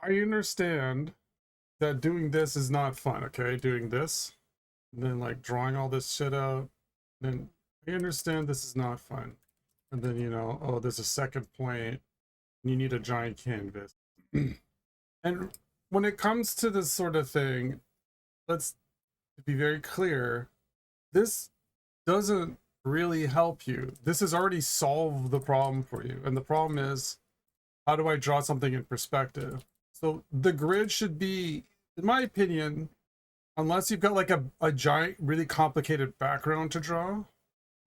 I understand that doing this is not fun, okay? Doing this, and then like drawing all this shit out, then I understand this is not fun. And then, oh, there's a second point, and you need a giant canvas. And when it comes to this sort of thing, let's be very clear, this doesn't really help you. This has already solved the problem for you. And the problem is, how do I draw something in perspective? So the grid should be, in my opinion, unless you've got like a giant, really complicated background to draw,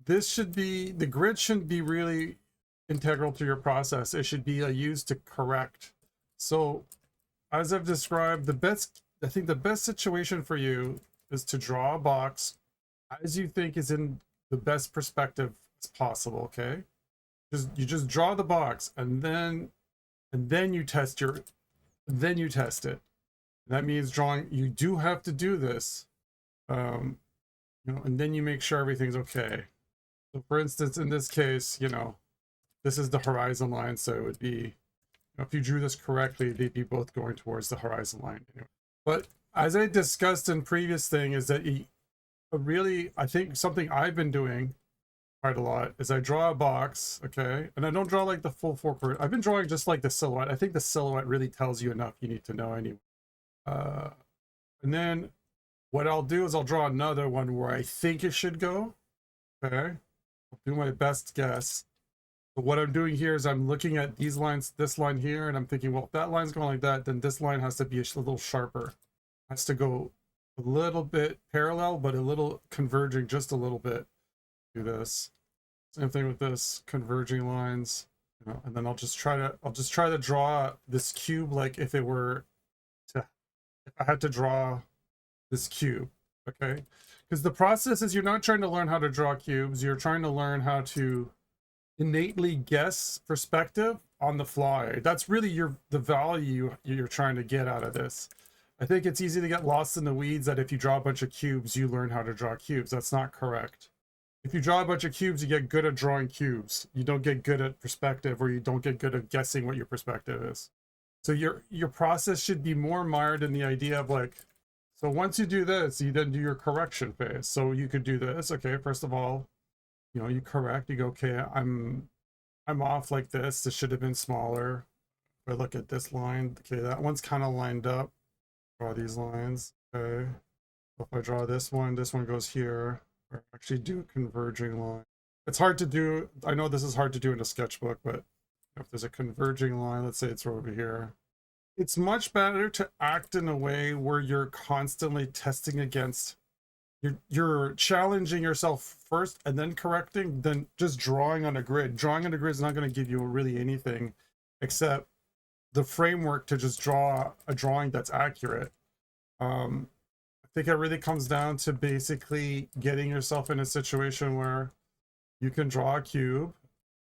the grid shouldn't be really integral to your process. It should be used to correct. So as I've described, I think the best situation for you is to draw a box as you think is in the best perspective as possible, okay? You just draw the box and then you test it. That means drawing, you do have to do this. And then you make sure everything's okay. So for instance, in this case, this is the horizon line, so it would be, if you drew this correctly, they'd be both going towards the horizon line anyway. But as I discussed in previous thing, is that I think something I've been doing quite a lot is I draw a box, okay, and I don't draw like the full foreground. I've been drawing just like the silhouette. I think the silhouette really tells you enough you need to know anyway. And then what I'll do is I'll draw another one where I think it should go. Okay, I'll do my best guess. But what I'm doing here is I'm looking at these lines, this line here, and I'm thinking, well, if that line's going like that, then this line has to be a little sharper. It has to go a little bit parallel, but a little converging just a little bit. Do this. Same thing with this, converging lines. And then I'll just try to draw this cube like if I had to draw this cube, okay? Because the process is you're not trying to learn how to draw cubes, you're trying to learn how to innately guess perspective on the fly. That's really the value you're trying to get out of this. I think it's easy to get lost in the weeds that if you draw a bunch of cubes, you learn how to draw cubes. That's not correct. If you draw a bunch of cubes, you get good at drawing cubes. You don't get good at perspective, or you don't get good at guessing what your perspective is. So your process should be more mired in the idea of like, so once you do this, you then do your correction phase. So you could do this, okay, first of all, you correct, you go, okay, I'm off like this. This should have been smaller. If I look at this line, okay, that one's kind of lined up. Draw these lines, okay. So if I draw this one goes here, or actually do a converging line. It's hard to do, I know this is hard to do in a sketchbook, but if there's a converging line, let's say it's over here, it's much better to act in a way where you're constantly testing against, you're challenging yourself first and then correcting, than just drawing on a grid. Drawing on a grid is not going to give you really anything except the framework to just draw a drawing that's accurate. I think it really comes down to basically getting yourself in a situation where you can draw a cube.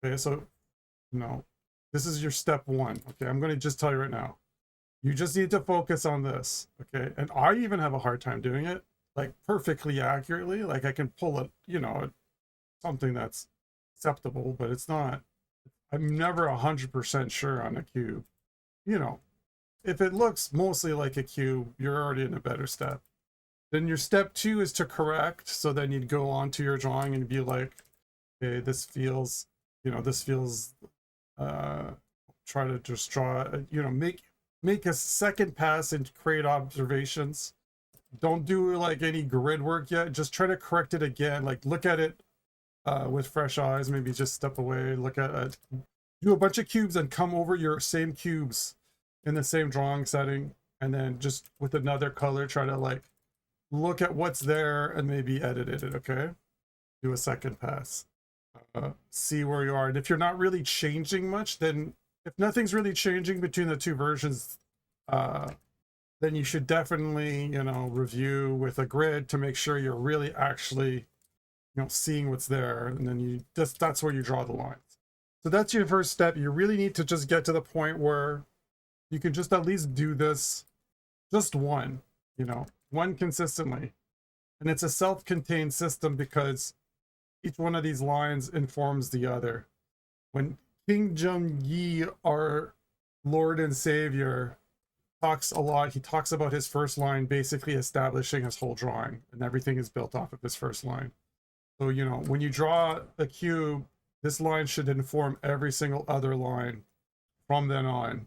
Okay, so this is your step one. Okay, I'm going to just tell you right now, you just need to focus on this. Okay, and I even have a hard time doing it like perfectly accurately. Like I can pull it, something that's acceptable, but it's not. I'm never 100% sure on a cube. If it looks mostly like a cube, you're already in a better step. Then your step two is to correct. So then you'd go on to your drawing and be like, okay, this feels, try to just draw, make a second pass and create observations. Don't do like any grid work yet. Just try to correct it again. Like look at it with fresh eyes, maybe just step away, look at it, do a bunch of cubes and come over your same cubes in the same drawing setting. And then just with another color, try to like look at what's there and maybe edit it, okay? Do a second pass. See where you are. And if you're not really changing much, then if nothing's really changing between the two versions, then you should definitely, review with a grid to make sure you're really actually, seeing what's there. And then that's where you draw the lines. So that's your first step. You really need to just get to the point where you can just at least do this, just one consistently. And it's a self-contained system because each one of these lines informs the other. When King Jung-yi, our Lord and Savior, talks a lot. He talks about his first line basically establishing his whole drawing, and everything is built off of his first line. So, you know, when you draw a cube, this line should inform every single other line from then on,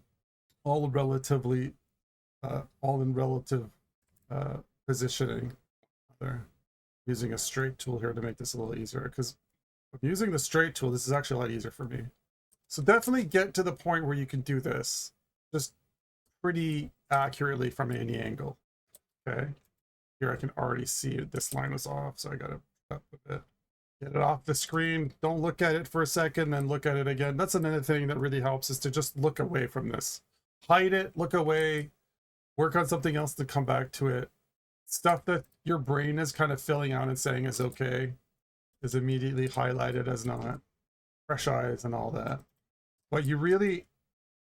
all relatively, all in relative positioning. There, using a straight tool here to make this a little easier, because using the straight tool, this is actually a lot easier for me. So definitely get to the point where you can do this just pretty accurately from any angle. Okay, here I can already see this line was off, so I gotta up a bit. Get it off the screen. Don't look at it for a second, then look at it again. That's another thing that really helps, is to just look away from this. Hide it, look away, work on something else to come back to it. Stuff that your brain is kind of filling out and saying is okay is immediately highlighted as not. Fresh eyes and all that. But you really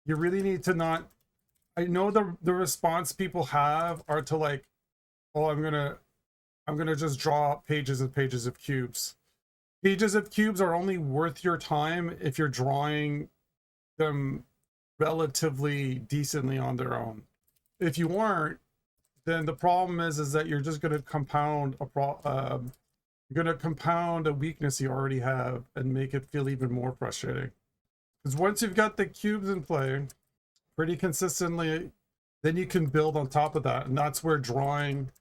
need to not, I know the response people have are to like, oh, I'm gonna just draw pages and pages of cubes. Pages of cubes are only worth your time if you're drawing them relatively decently on their own. If you aren't, then the problem is that you're just going to compound you're going to compound a weakness you already have and make it feel even more frustrating. Because once you've got the cubes in play pretty consistently, then you can build on top of that, and that's where drawing,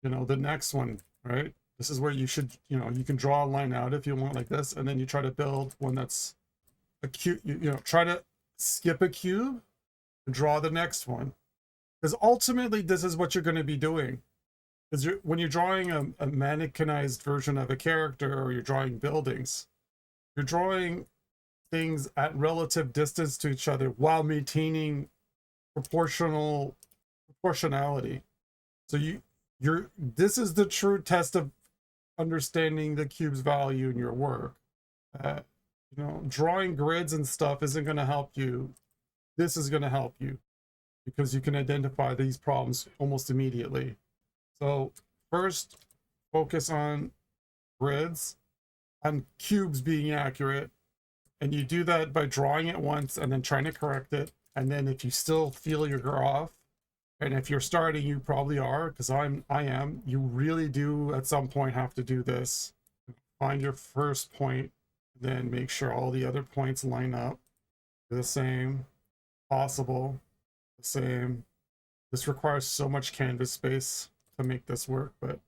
you know, the next one, right? This is where you should, you know, you can draw a line out if you want like this, and then you try to build one that's a cube, you know, try to skip a cube and draw the next one. Because ultimately, this is what you're going to be doing. Because when you're drawing a mannequinized version of a character, or you're drawing buildings, you're drawing things at relative distance to each other while maintaining proportionality. So this is the true test of understanding the cube's value in your work. You know, drawing grids and stuff isn't going to help you. This is going to help you, because you can identify these problems almost immediately. So first, focus on grids and cubes being accurate. And you do that by drawing it once and then trying to correct it. And then if you still feel you're off, and if you're starting, you probably are, because I am, you really do at some point have to do this. Find your first point, then make sure all the other points line up the same, possible, the same. This requires so much canvas space to make this work, but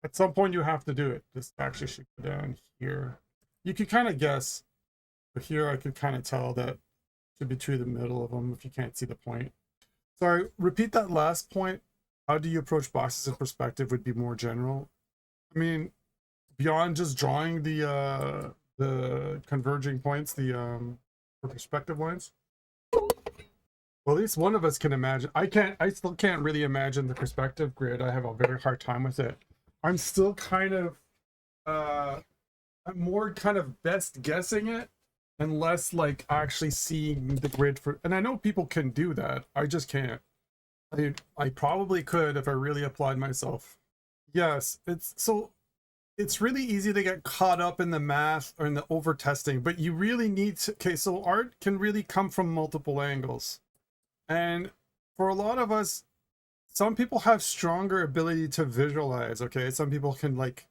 at some point you have to do it. This actually should go down here. You could kind of guess, but here I could kind of tell that it should be through the middle of them if you can't see the point. Sorry, repeat that last point. How do you approach boxes in perspective would be more general. I mean, beyond just drawing the converging points, the perspective lines. Well, at least one of us can imagine. I still can't really imagine the perspective grid. I have a very hard time with it. I'm still kind of, I'm more kind of best guessing it, and less like actually seeing the grid for, and I know people can do that. I just can't. I probably could if I really applied myself. Yes, it's really easy to get caught up in the math or in the over testing, but you really need to, okay, so art can really come from multiple angles. And for a lot of us, some people have stronger ability to visualize, okay? Some people can, like,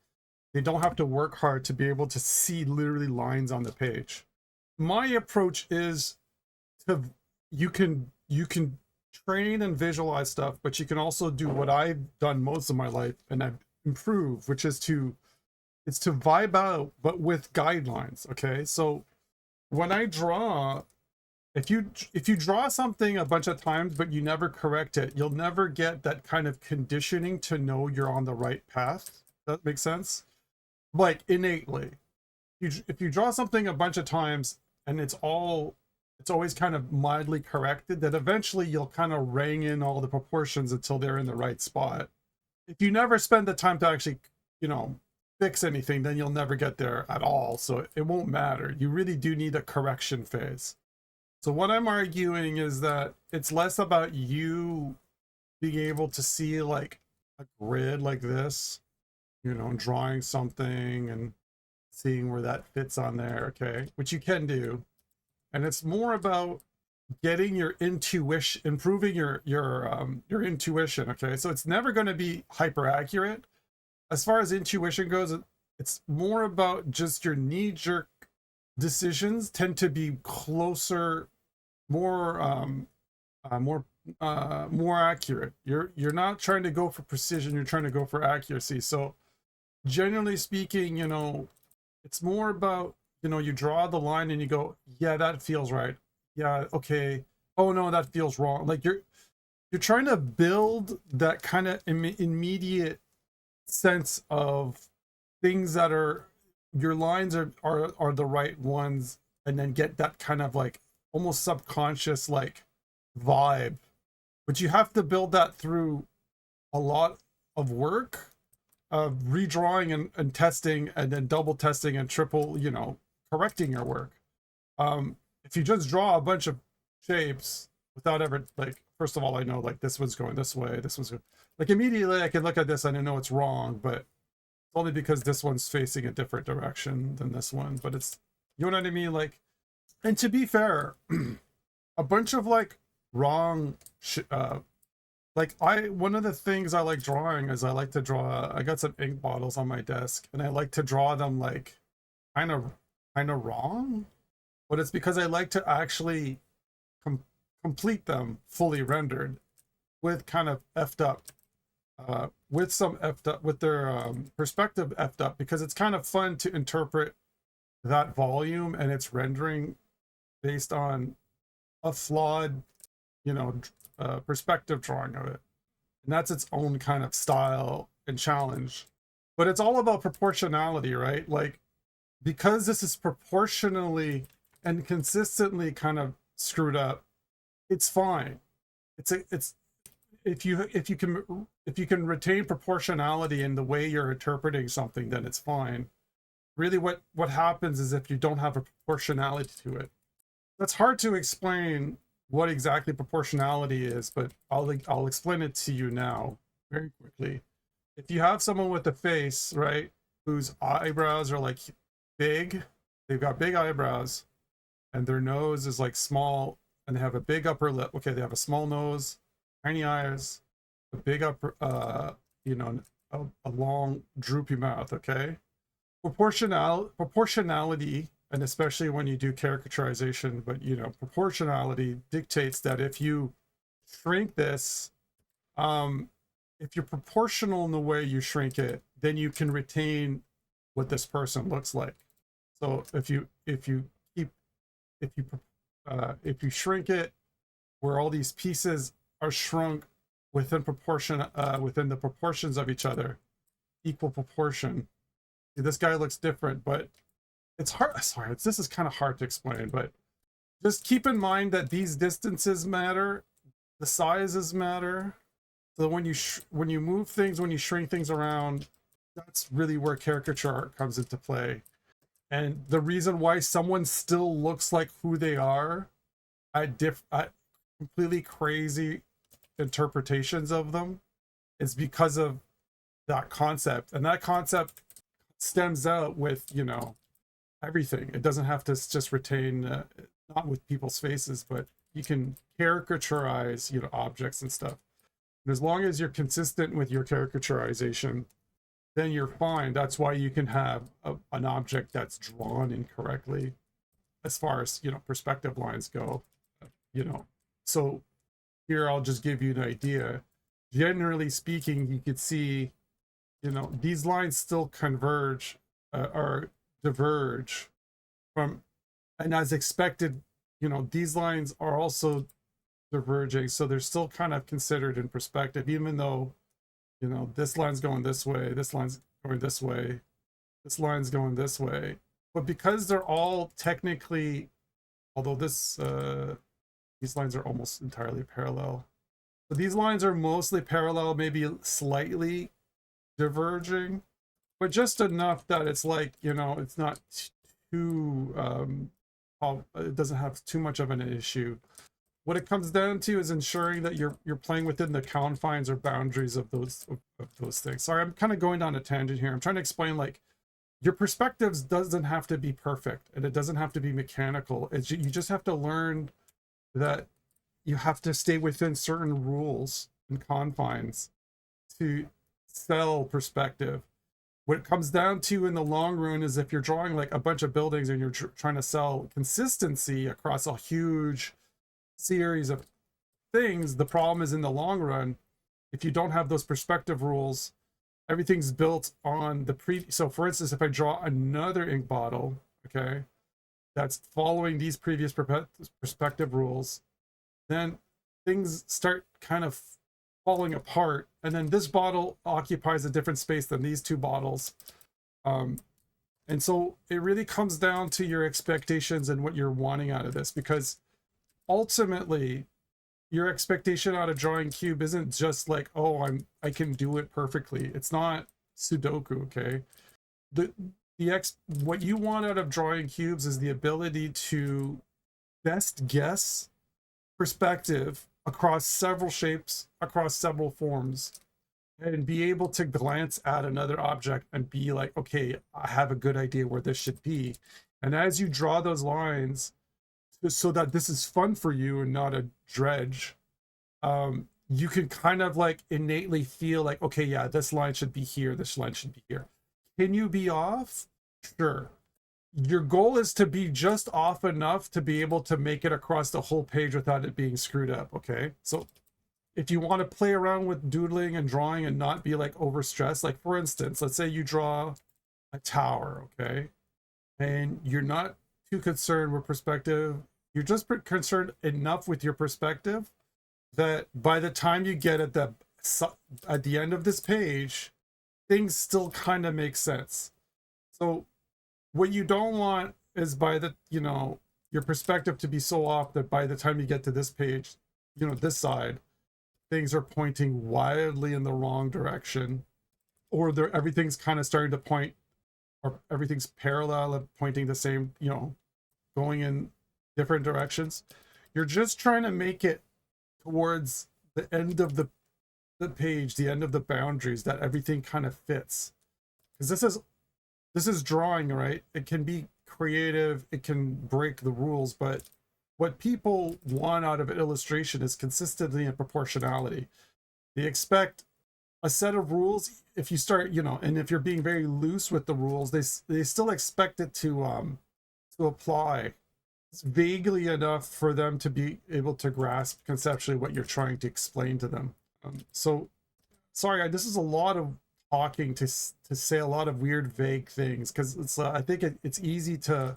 they don't have to work hard to be able to see literally lines on the page. My approach is to, you can train and visualize stuff, but you can also do what I've done most of my life and I've improved, which is to vibe out, but with guidelines. Okay, so when I draw, if you draw something a bunch of times but you never correct it, you'll never get that kind of conditioning to know you're on the right path. That makes sense? Like innately, if you draw something a bunch of times and it's always kind of mildly corrected, that eventually you'll kind of rein in all the proportions until they're in the right spot. If you never spend the time to actually, you know, fix anything, then you'll never get there at all. So it won't matter. You really do need a correction phase. So what I'm arguing is that it's less about you being able to see like a grid like this, you know, drawing something and seeing where that fits on there, okay, which you can do. And it's more about getting your intuition, improving your intuition. Okay, so it's never going to be hyper accurate. As far as intuition goes, it's more about just your knee-jerk decisions tend to be closer, more more accurate. You're not trying to go for precision, you're trying to go for accuracy. So generally speaking, you know, it's more about, you know, you draw the line and you go, yeah, that feels right. Yeah, okay. Oh no, that feels wrong. Like you're trying to build that kind of immediate sense of things that are, your lines are the right ones, and then get that kind of like almost subconscious like vibe. But you have to build that through a lot of work of redrawing and testing, and then double testing and triple, you know, correcting your work. If you just draw a bunch of shapes without ever, like, first of all, I know like this one's going this way, this one's like, immediately I can look at this and I know it's wrong, but it's only because this one's facing a different direction than this one. But it's, you know what I mean? Like, and to be fair, a bunch of like wrong like one of the things I like drawing is I like to draw, I got some ink bottles on my desk and I like to draw them like kind of wrong, but it's because I like to actually complete them fully rendered with kind of effed up, with some effed up, with their perspective effed up, because it's kind of fun to interpret that volume and its rendering based on a flawed, you know, perspective drawing of it. And that's its own kind of style and challenge. But it's all about proportionality, right? Like, because this is proportionally and consistently kind of screwed up, it's fine. It's if you can retain proportionality in the way you're interpreting something, then it's fine. Really what happens is if you don't have a proportionality to it. That's hard to explain what exactly proportionality is, but I'll explain it to you now very quickly. If you have someone with a face, right, whose eyebrows are like big, they've got big eyebrows, and their nose is like small, and they have a big upper lip. Okay, they have a small nose, tiny eyes, a big upper, you know, a long droopy mouth. Okay, proportionality, and especially when you do caricaturization, but you know, proportionality dictates that if you shrink this, if you're proportional in the way you shrink it, then you can retain what this person looks like. So if you shrink it where all these pieces are shrunk within proportion, within the proportions of each other, equal proportion, this guy looks different. But it's hard, sorry, this is kind of hard to explain, but just keep in mind that these distances matter, the sizes matter. So when you move things, when you shrink things around, that's really where caricature art comes into play. And the reason why someone still looks like who they are at completely crazy interpretations of them is because of that concept. And that concept stems out with, you know, everything. It doesn't have to just retain, not with people's faces, but you can caricaturize, you know, objects and stuff. And as long as you're consistent with your caricaturization, then you're fine. That's why you can have an object that's drawn incorrectly as far as, you know, perspective lines go, you know. So here I'll just give you an idea. Generally speaking, you could see, you know, these lines still converge or diverge from, and as expected, you know, these lines are also diverging, so they're still kind of considered in perspective, even though, you know, this line's going this way, this line's going this way, this line's going this way. But because they're all technically, although this these lines are almost entirely parallel, but these lines are mostly parallel, maybe slightly diverging, but just enough that it's like, you know, it's not too it doesn't have too much of an issue. What it comes down to is ensuring that you're playing within the confines or boundaries of those things. Sorry, I'm kind of going down a tangent here. I'm trying to explain, like, your perspectives doesn't have to be perfect, and it doesn't have to be mechanical. You just have to learn that you have to stay within certain rules and confines to sell perspective. What it comes down to in the long run is if you're drawing like a bunch of buildings and you're trying to sell consistency across a huge series of things, the problem is in the long run, if you don't have those perspective rules, everything's built on the previous. So for instance, if I draw another ink bottle, okay, that's following these previous perspective rules, then things start kind of falling apart, and then this bottle occupies a different space than these two bottles, and so it really comes down to your expectations and what you're wanting out of this, because ultimately your expectation out of drawing cube isn't just like, oh, I can do it perfectly. It's not Sudoku, okay? What you want out of drawing cubes is the ability to best guess perspective across several shapes, across several forms, and be able to glance at another object and be like, okay, I have a good idea where this should be. And as you draw those lines, so that this is fun for you and not a dredge, you can kind of like innately feel like, okay, yeah, this line should be here, this line should be here. Can you be off? Sure. Your goal is to be just off enough to be able to make it across the whole page without it being screwed up, okay? So if you want to play around with doodling and drawing and not be like overstressed, like for instance, let's say you draw a tower, okay? And you're not too concerned with perspective. You're just concerned enough with your perspective that by the time you get at the end of this page, things still kind of make sense. So what you don't want is your perspective to be so off that by the time you get to this page, this side, things are pointing wildly in the wrong direction, or everything's kind of starting to point, or everything's parallel and pointing the same, going in different directions. You're just trying to make it towards the end of the page, the end of the boundaries, that everything kind of fits. Because this is drawing, right? It can be creative, it can break the rules, but what people want out of illustration is consistency and proportionality. They expect a set of rules. If you start, and if you're being very loose with the rules, they still expect it to apply vaguely enough for them to be able to grasp conceptually what you're trying to explain to them. So sorry, this is a lot of talking to say a lot of weird vague things, because it's I think it's easy to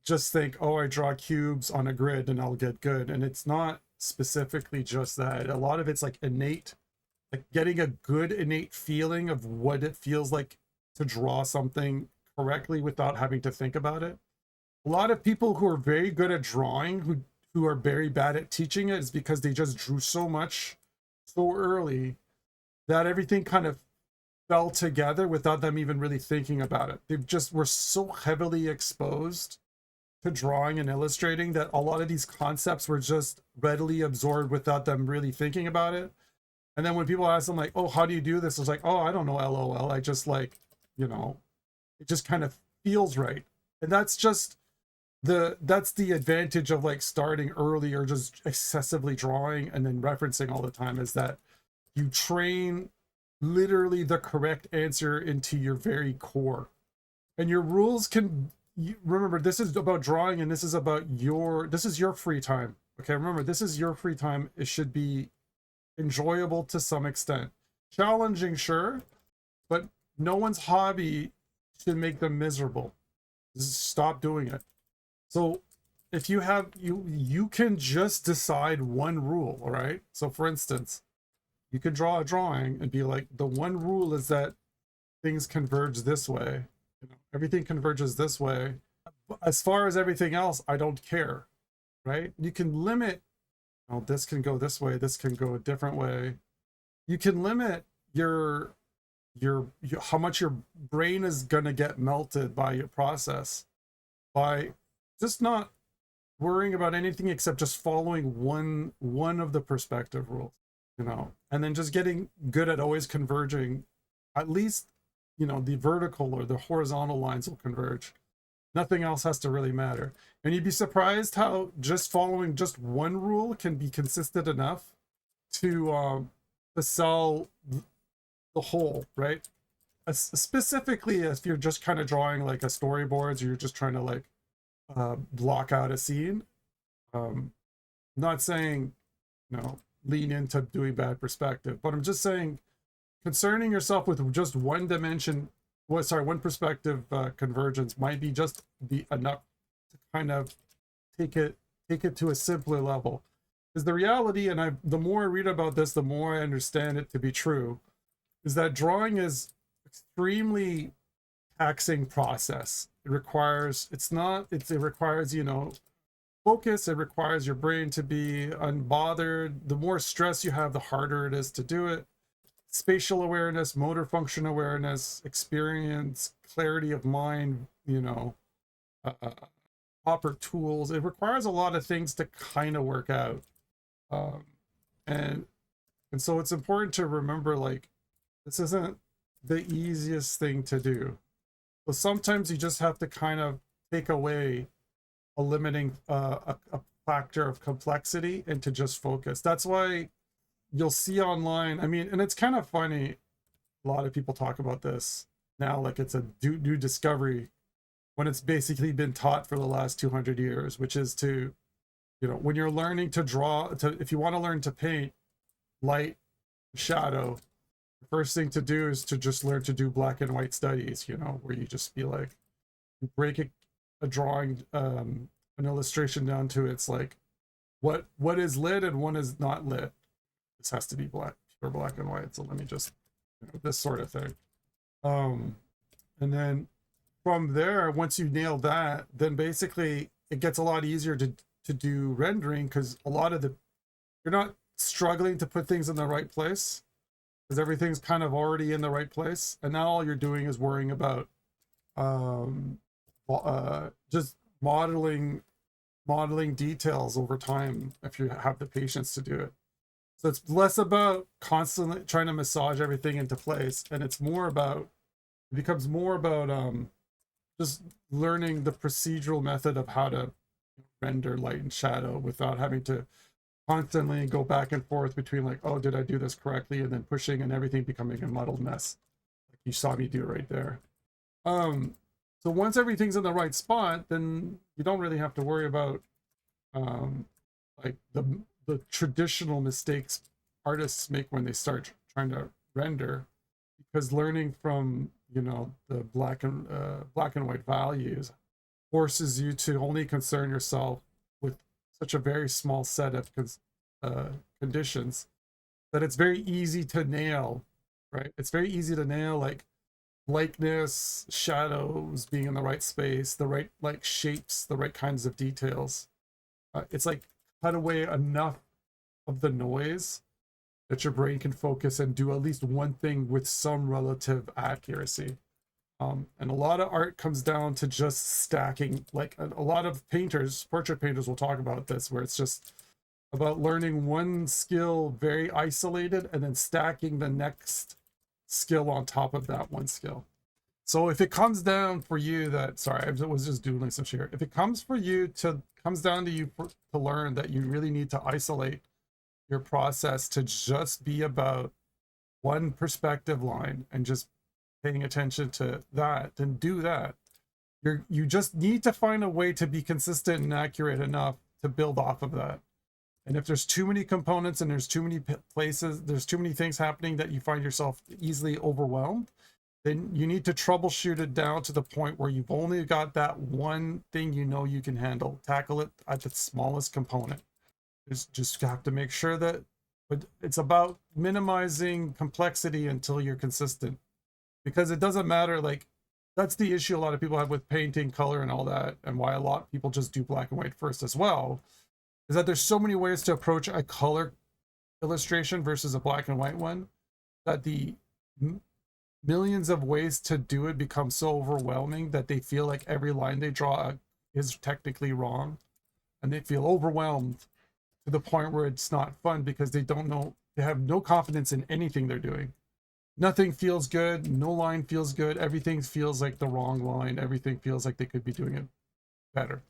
just think, oh, I draw cubes on a grid and I'll get good, and it's not specifically just that. A lot of it's like innate, like getting a good innate feeling of what it feels like to draw something correctly without having to think about it. A lot of people who are very good at drawing, who are very bad at teaching it, is because they just drew so much so early that everything kind of fell together without them even really thinking about it. They just were so heavily exposed to drawing and illustrating that a lot of these concepts were just readily absorbed without them really thinking about it. And then when people ask them like, oh, how do you do this? It's like, oh, I don't know, LOL. I just it just kind of feels right. And that's just that's the advantage of like starting early or just excessively drawing and then referencing all the time, is that you train literally the correct answer into your very core. And your rules remember, this is about drawing, and this is your free time. Okay, remember, this is your free time. It should be enjoyable to some extent. Challenging, sure, but no one's hobby should make them miserable. Just stop doing it. So if you have, you can just decide one rule, all right? So for instance, you could draw a drawing and be like, the one rule is that things converge this way. Everything converges this way. As far as everything else, I don't care, right? You can limit, this can go this way, this can go a different way. You can limit your how much your brain is gonna get melted by your process by just not worrying about anything except just following one of the perspective rules, and then just getting good at always converging. At least the vertical or the horizontal lines will converge. Nothing else has to really matter. And you'd be surprised how just following just one rule can be consistent enough to sell the whole, right? Specifically, if you're just kind of drawing like a storyboards, or you're just trying to like block out a scene. Not saying, lean into doing bad perspective, but I'm just saying concerning yourself with just one dimension, one perspective convergence might be just the enough to kind of take it to a simpler level. Because the reality, and the more I read about this, the more I understand it to be true, is that drawing is extremely taxing process. It requires focus. It requires your brain to be unbothered. The more stress you have, the harder it is to do it. Spatial awareness, motor function awareness, experience, clarity of mind, proper tools. It requires a lot of things to kind of work out. And so it's important to remember, like, this isn't the easiest thing to do. So sometimes you just have to kind of take away a limiting a factor of complexity and to just focus. That's why you'll see online, I mean, and it's kind of funny, a lot of people talk about this now like it's a new discovery, when it's basically been taught for the last 200 years, which is to, when you're learning to draw, if you want to learn to paint light, shadow, the first thing to do is to just learn to do black and white studies, where you just be like, you break a drawing, an illustration down to its like, what is lit and what is not lit. This has to be pure black and white. So let me just, this sort of thing. And then from there, once you nail that, then basically it gets a lot easier to do rendering, because you're not struggling to put things in the right place, because everything's kind of already in the right place. And now all you're doing is worrying about just modeling details over time, if you have the patience to do it. So it's less about constantly trying to massage everything into place, and it becomes more about just learning the procedural method of how to render light and shadow without having to constantly go back and forth between like, oh, did I do this correctly, and then pushing and everything becoming a muddled mess, like you saw me do right there. So once everything's in the right spot, then you don't really have to worry about like the traditional mistakes artists make when they start trying to render, because learning from the black and white values forces you to only concern yourself with such a very small set of conditions that it's very easy to nail, right? It's very easy to nail like likeness, shadows being in the right space, the right like shapes, the right kinds of details. It's like cut away enough of the noise that your brain can focus and do at least one thing with some relative accuracy. And a lot of art comes down to just stacking. Like a lot of painters, portrait painters will talk about this, where it's just about learning one skill very isolated and then stacking the next skill on top of that one skill. So if it comes down for you that, sorry, I was just doing some shit. If it comes down to you to learn that you really need to isolate your process to just be about one perspective line and just paying attention to that, then do that. You just need to find a way to be consistent and accurate enough to build off of that. And if there's too many components and there's too many places, there's too many things happening that you find yourself easily overwhelmed, then you need to troubleshoot it down to the point where you've only got that one thing you can handle. Tackle it at the smallest component. Just have to make sure that, but it's about minimizing complexity until you're consistent, because it doesn't matter. Like, that's the issue a lot of people have with painting, color, and all that, and why a lot of people just do black and white first as well, is that there's so many ways to approach a color illustration versus a black and white one, that the millions of ways to do it become so overwhelming that they feel like every line they draw is technically wrong, and they feel overwhelmed to the point where it's not fun, because they don't know, they have no confidence in anything they're doing. Nothing feels good. No line feels good. Everything feels like the wrong line. Everything feels like they could be doing it better.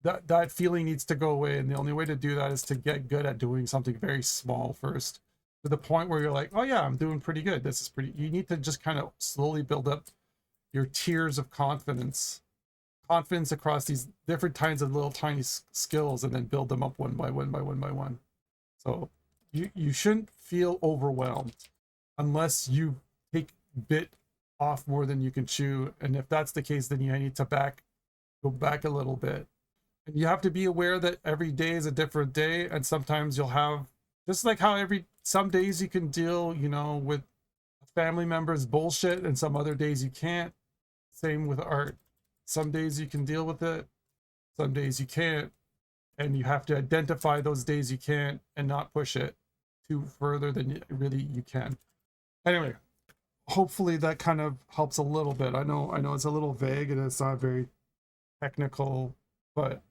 That feeling needs to go away, and the only way to do that is to get good at doing something very small first, to the point where you're like, oh yeah, I'm doing pretty good. This is pretty. You need to just kind of slowly build up your tiers of confidence across these different kinds of little tiny skills, and then build them up one by one by one by one. So you shouldn't feel overwhelmed unless you take bit off more than you can chew, and if that's the case, then you need to go back a little bit. And you have to be aware that every day is a different day, and sometimes you'll have, just like how some days you can deal, you know, with family members bullshit, and some other days you can't. Same with art. Some days you can deal with it, some days you can't, and you have to identify those days you can't and not push it too further than really you can. Anyway, hopefully that kind of helps a little bit. I know it's a little vague and it's not very technical, but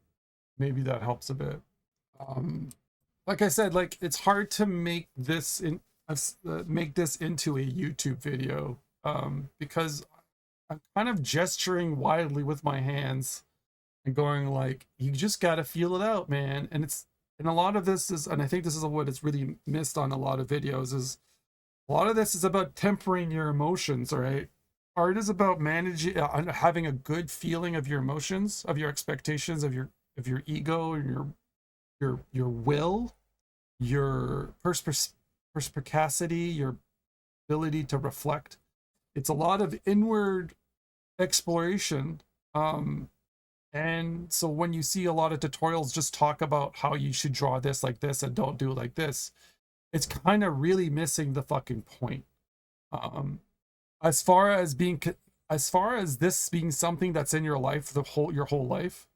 maybe that helps a bit. Like I said, like, it's hard to make this into a YouTube video, because I'm kind of gesturing wildly with my hands and going like, you just got to feel it out, man. And a lot of this is, and I think this is what is really missed on a lot of videos, is a lot of this is about tempering your emotions, right? Art is about managing, having a good feeling of your emotions, of your expectations, of your ego, and your will, your perspicacity, your ability to reflect. It's a lot of inward exploration. And so when you see a lot of tutorials just talk about how you should draw this like this and don't do it like this, it's kind of really missing the fucking point. As far as this being something that's in your life, your whole life.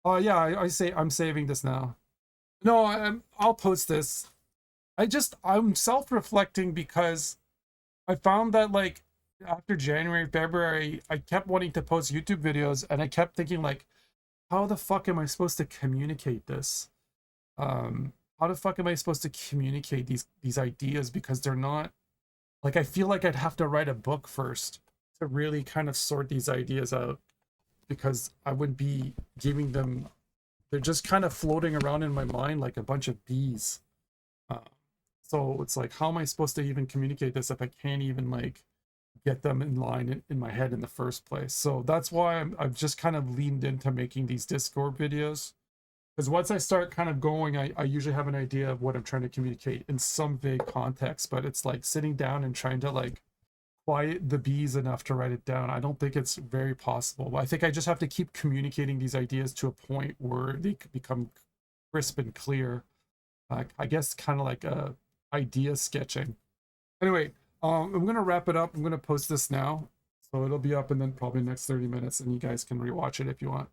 Yeah, I'm saving this now. No, I'll post this. I'm self-reflecting because I found that, like, after January, February, I kept wanting to post YouTube videos, and I kept thinking, like, how the fuck am I supposed to communicate this? How the fuck am I supposed to communicate these ideas? Because they're not, like, I feel like I'd have to write a book first to really kind of sort these ideas out, because I would be giving them, they're just kind of floating around in my mind like a bunch of bees. So it's like, how am I supposed to even communicate this if I can't even, like, get them in line in my head in the first place? So that's why I've just kind of leaned into making these Discord videos, because once I start kind of going, I usually have an idea of what I'm trying to communicate in some vague context, but it's like sitting down and trying to, like, quiet the bees enough to write it down. I don't think it's very possible. I think I just have to keep communicating these ideas to a point where they could become crisp and clear. I guess kind of like a idea sketching. Anyway, I'm gonna wrap it up. I'm gonna post this now, so it'll be up in then probably next 30 minutes, and you guys can rewatch it if you want.